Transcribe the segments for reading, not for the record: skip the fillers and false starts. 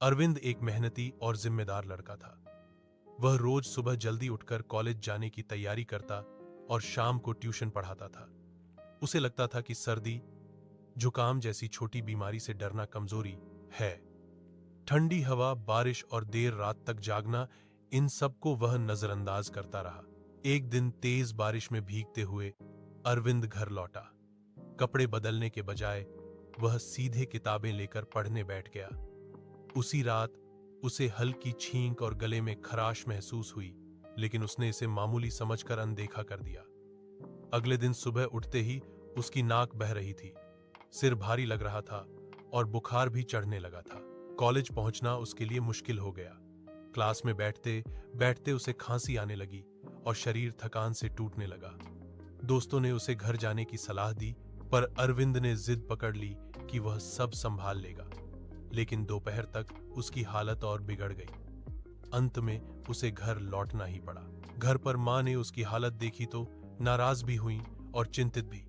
अरविंद एक मेहनती और जिम्मेदार लड़का था। वह रोज सुबह जल्दी उठकर कॉलेज जाने की तैयारी करता और शाम को ट्यूशन पढ़ाता था। उसे लगता था कि सर्दी, जुकाम जैसी छोटी बीमारी से डरना कमजोरी है। ठंडी हवा, बारिश और देर रात तक जागना, इन सबको वह नजरअंदाज करता रहा। एक दिन तेज बारिश में भीगते हुए अरविंद घर लौटा। कपड़े बदलने के बजाय वह सीधे किताबें लेकर पढ़ने बैठ गया। उसी रात उसे हल्की छींक और गले में खराश महसूस हुई, लेकिन उसने इसे मामूली समझकर अनदेखा कर दिया। अगले दिन सुबह उठते ही उसकी नाक बह रही थी, सिर भारी लग रहा था और बुखार भी चढ़ने लगा था। कॉलेज पहुंचना उसके लिए मुश्किल हो गया। क्लास में बैठते बैठते उसे खांसी आने लगी और शरीर थकान से टूटने लगा। दोस्तों ने उसे घर जाने की सलाह दी, पर अरविंद ने जिद पकड़ ली कि वह सब संभाल लेगा। लेकिन दोपहर तक उसकी हालत और बिगड़ गई। अंत में उसे घर लौटना ही पड़ा। घर पर मां ने उसकी हालत देखी तो नाराज भी हुई और चिंतित भी।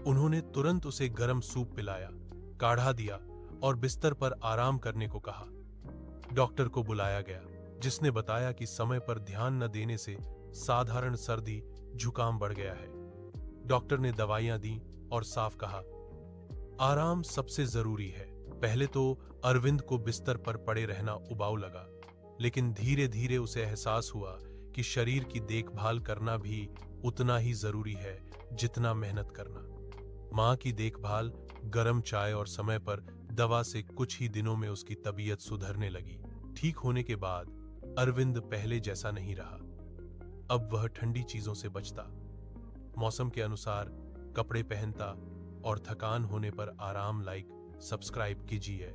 उन्होंने तुरंत उसे गर्म सूप पिलाया, काढ़ा दिया और बिस्तर पर आराम करने को कहा। डॉक्टर को बुलाया गया, जिसने बताया कि समय पर ध्यान न देने से साधारण सर्दी जुकाम बढ़ गया है। डॉक्टर ने दवाइयां दी और साफ कहा, आराम सबसे जरूरी है। पहले तो अरविंद को बिस्तर पर पड़े रहना उबाऊ लगा, लेकिन धीरे धीरे उसे एहसास हुआ कि शरीर की देखभाल करना भी उतना ही जरूरी है जितना मेहनत करना। मां की देखभाल, गर्म चाय और समय पर दवा से कुछ ही दिनों में उसकी तबीयत सुधरने लगी। ठीक होने के बाद अरविंद पहले जैसा नहीं रहा। अब वह ठंडी चीजों से बचता, मौसम के अनुसार कपड़े पहनता और थकान होने पर आराम। लाइक, सब्सक्राइब कीजिए।